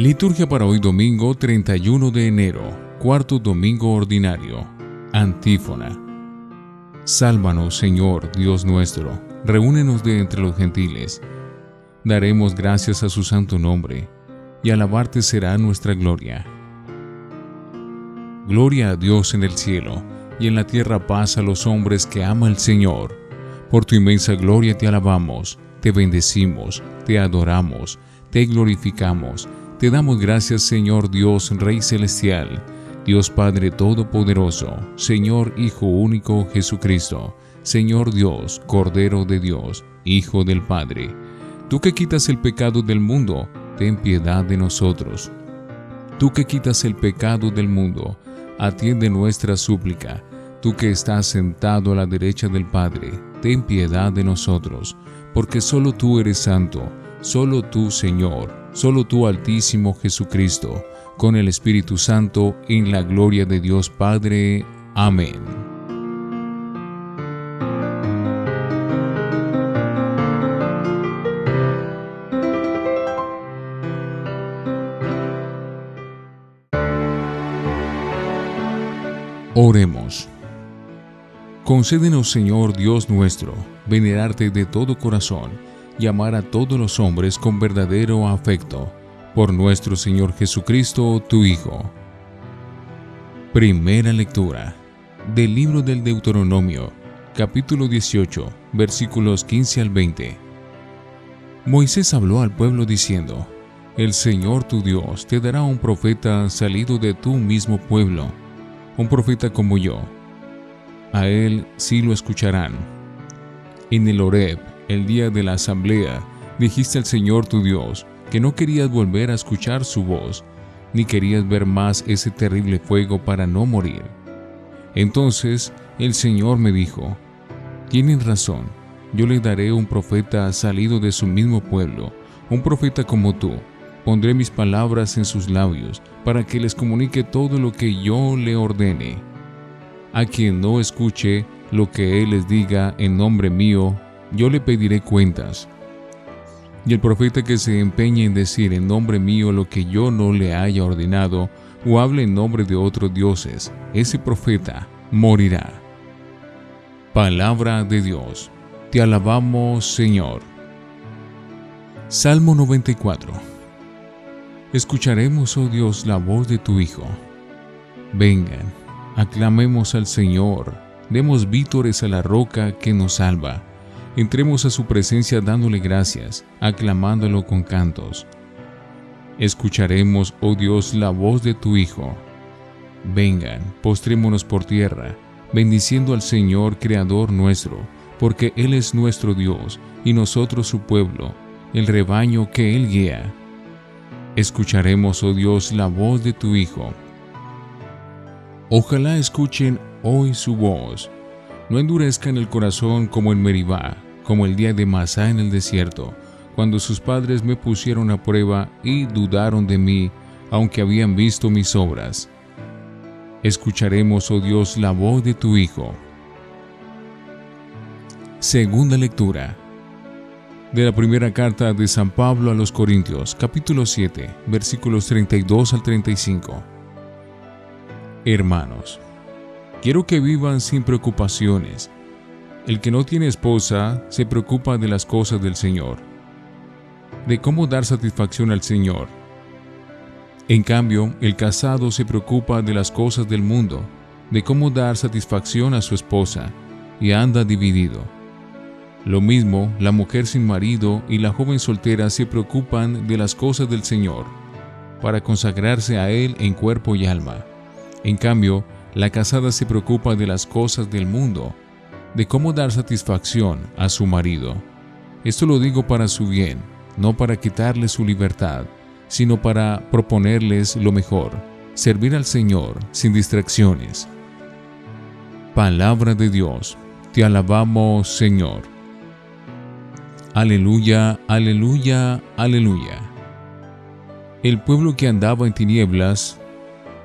Liturgia para hoy domingo 31 de enero, cuarto domingo ordinario. Antífona. Sálvanos, Señor, Dios nuestro, reúnenos de entre los gentiles. Daremos gracias a su santo nombre, y alabarte será nuestra gloria. Gloria a Dios en el cielo, y en la tierra paz a los hombres que ama el Señor. Por tu inmensa gloria te alabamos, te bendecimos, te adoramos, te glorificamos. Te damos gracias, Señor Dios, Rey Celestial, Dios Padre Todopoderoso, Señor Hijo Único Jesucristo, Señor Dios, Cordero de Dios, Hijo del Padre. Tú que quitas el pecado del mundo, ten piedad de nosotros. Tú que quitas el pecado del mundo, atiende nuestra súplica. Tú que estás sentado a la derecha del Padre, ten piedad de nosotros, porque solo tú eres santo, solo tú, Señor, solo tú, Altísimo Jesucristo, con el Espíritu Santo, en la gloria de Dios Padre. Amén. Oremos. Concédenos, Señor Dios nuestro, venerarte de todo corazón y amar a todos los hombres con verdadero afecto, por nuestro Señor Jesucristo, tu Hijo. Primera lectura del libro del Deuteronomio, capítulo 18, versículos 15 al 20. Moisés habló al pueblo diciendo: El Señor tu Dios te dará un profeta salido de tu mismo pueblo, un profeta como yo. A él sí lo escucharán. En el Horeb, el día de la asamblea, dijiste al Señor tu Dios que no querías volver a escuchar su voz, ni querías ver más ese terrible fuego para no morir. Entonces el Señor me dijo: Tienen razón, yo le daré un profeta salido de su mismo pueblo, un profeta como tú. Pondré mis palabras en sus labios, para que les comunique todo lo que yo le ordene. A quien no escuche lo que él les diga en nombre mío, yo le pediré cuentas. Y el profeta que se empeñe en decir en nombre mío lo que yo no le haya ordenado, o hable en nombre de otros dioses, ese profeta morirá. Palabra de Dios. Te alabamos, Señor. Salmo 94. Escucharemos, oh Dios, la voz de tu Hijo. Vengan, aclamemos al Señor, demos vítores a la roca que nos salva. Entremos a su presencia dándole gracias, aclamándolo con cantos. Escucharemos, oh Dios, la voz de tu Hijo. Vengan, postrémonos por tierra, bendiciendo al Señor, Creador nuestro, porque Él es nuestro Dios, y nosotros su pueblo, el rebaño que Él guía. Escucharemos, oh Dios, la voz de tu Hijo. Ojalá escuchen hoy su voz. No endurezcan el corazón como en Meribá, como el día de Masá en el desierto, cuando sus padres me pusieron a prueba y dudaron de mí, aunque habían visto mis obras. Escucharemos, oh Dios, la voz de tu Hijo. Segunda lectura de la primera carta de San Pablo a los Corintios, capítulo 7, versículos 32 al 35. Hermanos, quiero que vivan sin preocupaciones. El que no tiene esposa se preocupa de las cosas del Señor, de cómo dar satisfacción al Señor. En cambio, el casado se preocupa de las cosas del mundo, de cómo dar satisfacción a su esposa, y anda dividido. Lo mismo, la mujer sin marido y la joven soltera se preocupan de las cosas del Señor, para consagrarse a Él en cuerpo y alma. En cambio, la casada se preocupa de las cosas del mundo, de cómo dar satisfacción a su marido. Esto lo digo para su bien, no para quitarles su libertad, sino para proponerles lo mejor, servir al Señor sin distracciones. Palabra de Dios. Te alabamos, Señor. Aleluya, aleluya, aleluya. El pueblo que andaba en tinieblas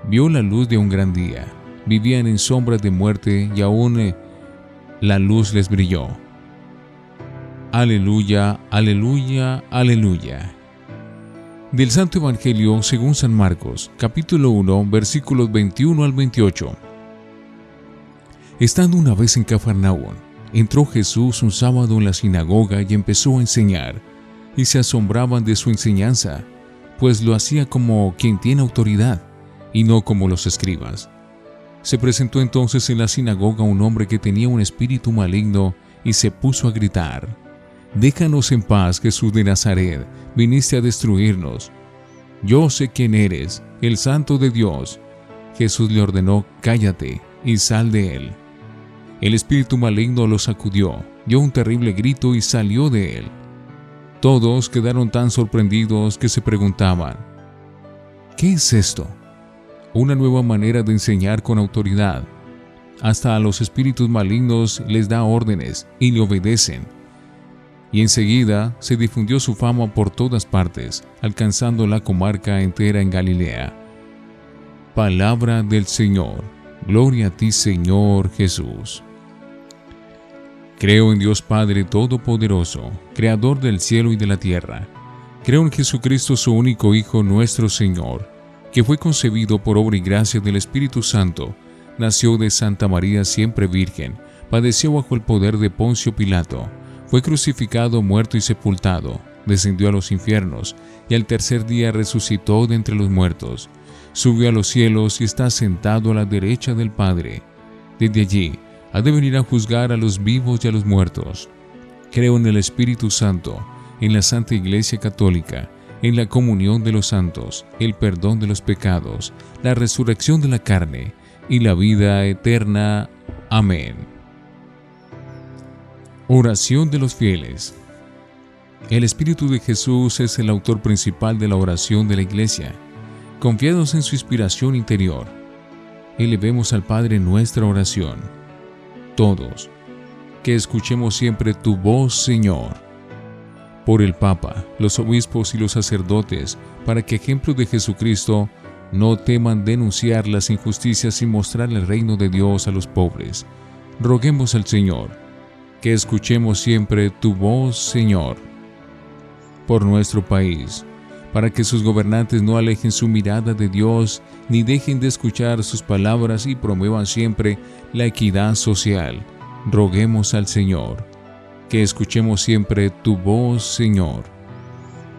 vio la luz de un gran día. Vivían en sombras de muerte y aún la luz les brilló. Aleluya, aleluya, aleluya. Del Santo Evangelio según San Marcos, capítulo 1, versículos 21 al 28. Estando una vez en Cafarnaúm, entró Jesús un sábado en la sinagoga y empezó a enseñar, y se asombraban de su enseñanza, pues lo hacía como quien tiene autoridad, y no como los escribas. Se presentó entonces en la sinagoga un hombre que tenía un espíritu maligno, y se puso a gritar: «Déjanos en paz, Jesús de Nazaret, viniste a destruirnos. Yo sé quién eres, el Santo de Dios». Jesús le ordenó: «Cállate y sal de él». El espíritu maligno lo sacudió, dio un terrible grito y salió de él. Todos quedaron tan sorprendidos que se preguntaban: ¿qué es esto? Una nueva manera de enseñar con autoridad. Hasta a los espíritus malignos les da órdenes y le obedecen. Y enseguida se difundió su fama por todas partes, alcanzando la comarca entera en Galilea. Palabra del Señor. Gloria a ti, Señor Jesús. Creo en Dios Padre Todopoderoso, Creador del cielo y de la tierra. Creo en Jesucristo, su único Hijo, nuestro Señor, que fue concebido por obra y gracia del Espíritu Santo, nació de Santa María siempre Virgen, padeció bajo el poder de Poncio Pilato, fue crucificado, muerto y sepultado, descendió a los infiernos, y al tercer día resucitó de entre los muertos, subió a los cielos y está sentado a la derecha del Padre. Desde allí ha de venir a juzgar a los vivos y a los muertos. Creo en el Espíritu Santo, en la Santa Iglesia Católica, en la comunión de los santos, el perdón de los pecados, la resurrección de la carne y la vida eterna. Amén. Oración de los fieles. El Espíritu de Jesús es el autor principal de la oración de la Iglesia. Confiados en su inspiración interior, elevemos al Padre nuestra oración. Todos, que escuchemos siempre tu voz, Señor. Por el Papa, los obispos y los sacerdotes, para que, ejemplo de Jesucristo, no teman denunciar las injusticias y mostrar el reino de Dios a los pobres. Roguemos al Señor, que escuchemos siempre tu voz, Señor. Por nuestro país, para que sus gobernantes no alejen su mirada de Dios, ni dejen de escuchar sus palabras y promuevan siempre la equidad social. Roguemos al Señor, que escuchemos siempre tu voz, Señor.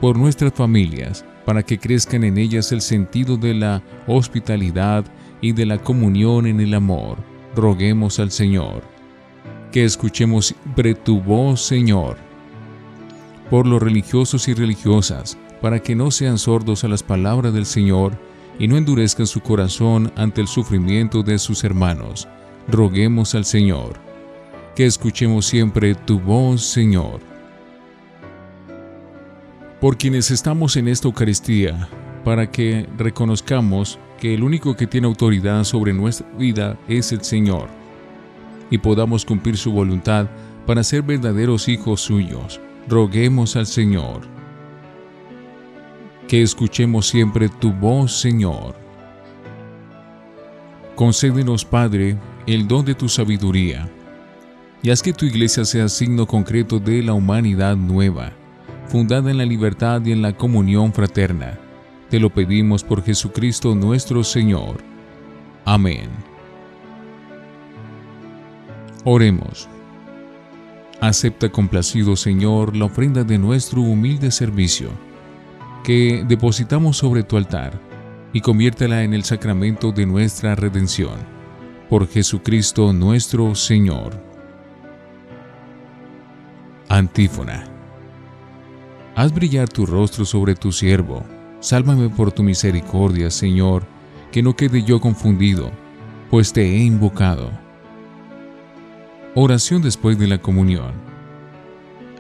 Por nuestras familias, para que crezcan en ellas el sentido de la hospitalidad y de la comunión en el amor. Roguemos al Señor, que escuchemos siempre tu voz, Señor. Por los religiosos y religiosas, para que no sean sordos a las palabras del Señor y no endurezcan su corazón ante el sufrimiento de sus hermanos. Roguemos al Señor, que escuchemos siempre tu voz, Señor. Por quienes estamos en esta Eucaristía, para que reconozcamos que el único que tiene autoridad sobre nuestra vida es el Señor, y podamos cumplir su voluntad para ser verdaderos hijos suyos. Roguemos al Señor, que escuchemos siempre tu voz, Señor. Concédenos, Padre, el don de tu sabiduría, y haz que tu Iglesia sea signo concreto de la humanidad nueva, fundada en la libertad y en la comunión fraterna. Te lo pedimos por Jesucristo nuestro Señor. Amén. Oremos. Acepta complacido, Señor, la ofrenda de nuestro humilde servicio, que depositamos sobre tu altar, y conviértela en el sacramento de nuestra redención. Por Jesucristo nuestro Señor. Antífona. Haz brillar tu rostro sobre tu siervo. Sálvame por tu misericordia, Señor, que no quede yo confundido, pues te he invocado. Oración después de la comunión.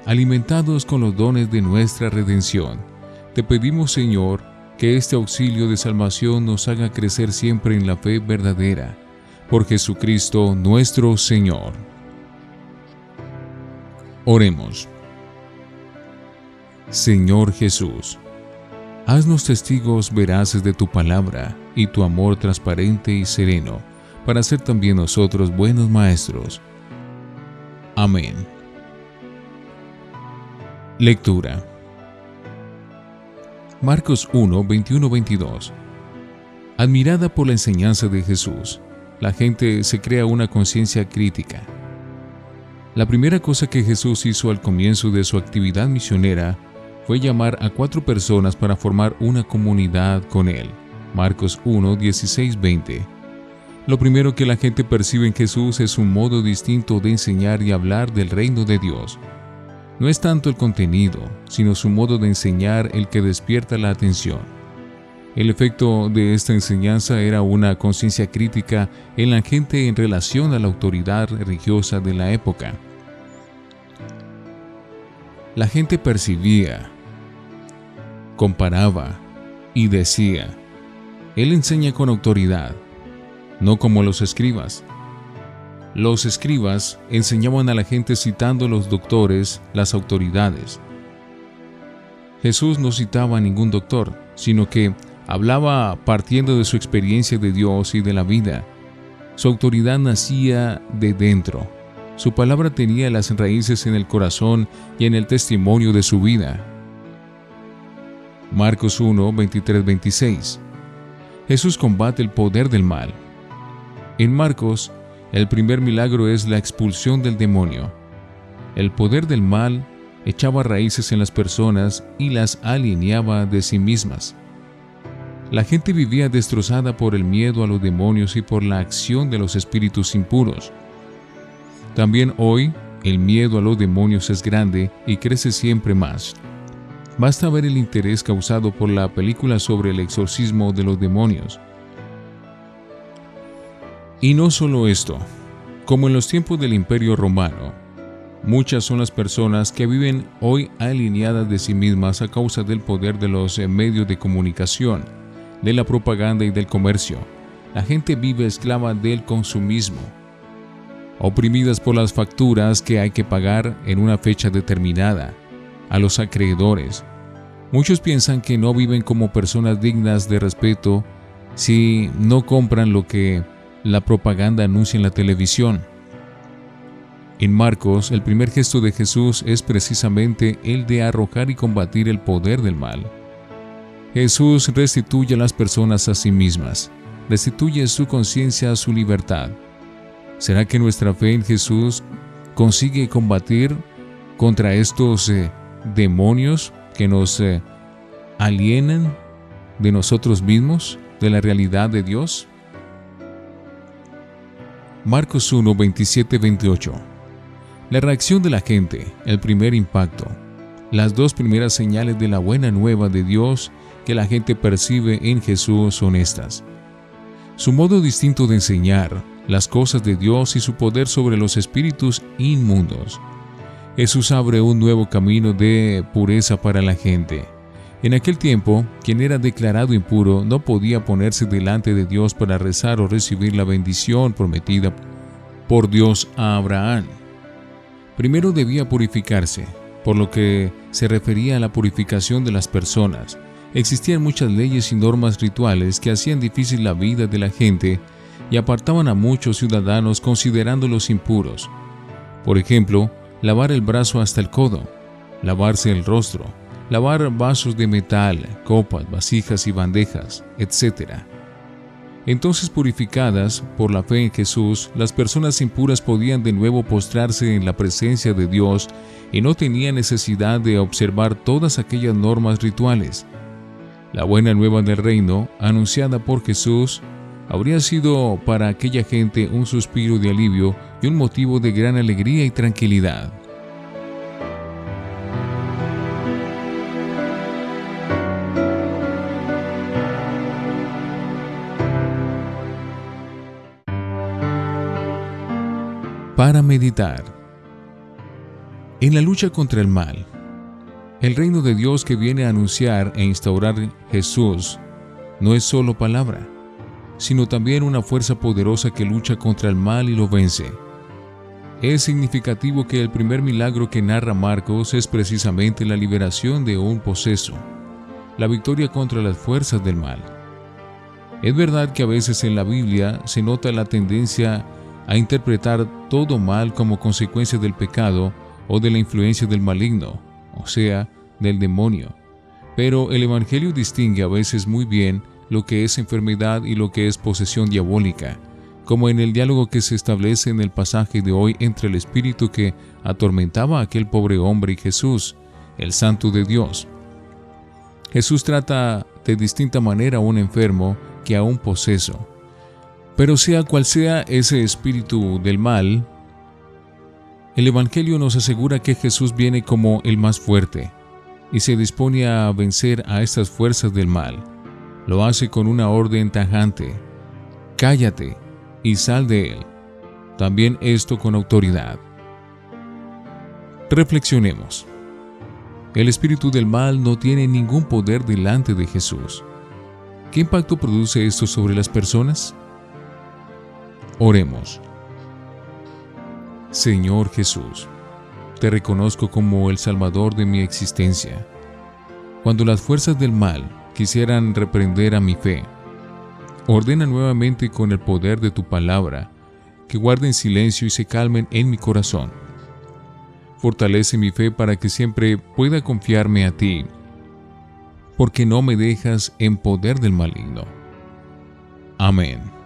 Alimentados con los dones de nuestra redención, te pedimos, Señor, que este auxilio de salvación nos haga crecer siempre en la fe verdadera. Por Jesucristo nuestro Señor. Oremos. Señor Jesús, haznos testigos veraces de tu palabra y tu amor transparente y sereno, para ser también nosotros buenos maestros. Amén. Lectura. Marcos 1, 21-22. Admirada por la enseñanza de Jesús, la gente se crea una conciencia crítica. La primera cosa que Jesús hizo al comienzo de su actividad misionera fue llamar a 4 personas para formar una comunidad con él. Marcos 1, 16-20. Lo primero que la gente percibe en Jesús es un modo distinto de enseñar y hablar del reino de Dios. No es tanto el contenido, sino su modo de enseñar el que despierta la atención. El efecto de esta enseñanza era una conciencia crítica en la gente en relación a la autoridad religiosa de la época. La gente percibía, comparaba y decía: Él enseña con autoridad, no como los escribas. Los escribas enseñaban a la gente citando a los doctores, las autoridades. Jesús no citaba a ningún doctor, sino que hablaba partiendo de su experiencia de Dios y de la vida. Su autoridad nacía de dentro. Su palabra tenía las raíces en el corazón y en el testimonio de su vida. Marcos 1, 23-26. Jesús combate el poder del mal. En Marcos, el primer milagro es la expulsión del demonio. El poder del mal echaba raíces en las personas y las alienaba de sí mismas. La gente vivía destrozada por el miedo a los demonios y por la acción de los espíritus impuros. También hoy, el miedo a los demonios es grande y crece siempre más. Basta ver el interés causado por la película sobre el exorcismo de los demonios. Y no solo esto, como en los tiempos del Imperio Romano, muchas son las personas que viven hoy alineadas de sí mismas a causa del poder de los medios de comunicación, de la propaganda y del comercio. La gente vive esclava del consumismo, oprimidas por las facturas que hay que pagar en una fecha determinada, a los acreedores. Muchos piensan que no viven como personas dignas de respeto si no compran lo que la propaganda anuncia en la televisión. En Marcos, el primer gesto de Jesús es precisamente el de arrojar y combatir el poder del mal. Jesús restituye a las personas a sí mismas, restituye su conciencia, su libertad. ¿Será que nuestra fe en Jesús consigue combatir contra estos demonios que nos alienan de nosotros mismos, de la realidad de Dios? Marcos 1, 27-28. La reacción de la gente, el primer impacto, las 2 primeras señales de la buena nueva de Dios que la gente percibe en Jesús son estas: su modo distinto de enseñar las cosas de Dios y su poder sobre los espíritus inmundos. Jesús abre un nuevo camino de pureza para la gente. En aquel tiempo, quien era declarado impuro no podía ponerse delante de Dios para rezar o recibir la bendición prometida por Dios a Abraham. Primero debía purificarse, por lo que se refería a la purificación de las personas. Existían muchas leyes y normas rituales que hacían difícil la vida de la gente y apartaban a muchos ciudadanos considerándolos impuros. Por ejemplo, lavar el brazo hasta el codo, lavarse el rostro, lavar vasos de metal, copas, vasijas y bandejas, etc. Entonces, purificadas por la fe en Jesús, las personas impuras podían de nuevo postrarse en la presencia de Dios y no tenían necesidad de observar todas aquellas normas rituales. La buena nueva del reino, anunciada por Jesús, habría sido para aquella gente un suspiro de alivio y un motivo de gran alegría y tranquilidad. Para meditar. En la lucha contra el mal, el reino de Dios que viene a anunciar e instaurar Jesús no es solo palabra, sino también una fuerza poderosa que lucha contra el mal y lo vence. Es significativo que el primer milagro que narra Marcos es precisamente la liberación de un poseso, la victoria contra las fuerzas del mal. Es verdad que a veces en la Biblia se nota la tendencia a interpretar todo mal como consecuencia del pecado o de la influencia del maligno, o sea, del demonio. Pero el Evangelio distingue a veces muy bien lo que es enfermedad y lo que es posesión diabólica, como en el diálogo que se establece en el pasaje de hoy entre el espíritu que atormentaba a aquel pobre hombre y Jesús, el Santo de Dios. Jesús trata de distinta manera a un enfermo que a un poseso. Pero sea cual sea ese espíritu del mal, el Evangelio nos asegura que Jesús viene como el más fuerte y se dispone a vencer a estas fuerzas del mal. Lo hace con una orden tajante: cállate y sal de él. También esto con autoridad. Reflexionemos. El espíritu del mal no tiene ningún poder delante de Jesús. ¿Qué impacto produce esto sobre las personas? Oremos. Señor Jesús, te reconozco como el Salvador de mi existencia. Cuando las fuerzas del mal quisieran reprender a mi fe, ordena nuevamente con el poder de tu palabra que guarden silencio y se calmen en mi corazón. Fortalece mi fe para que siempre pueda confiarme a ti, porque no me dejas en poder del maligno. Amén.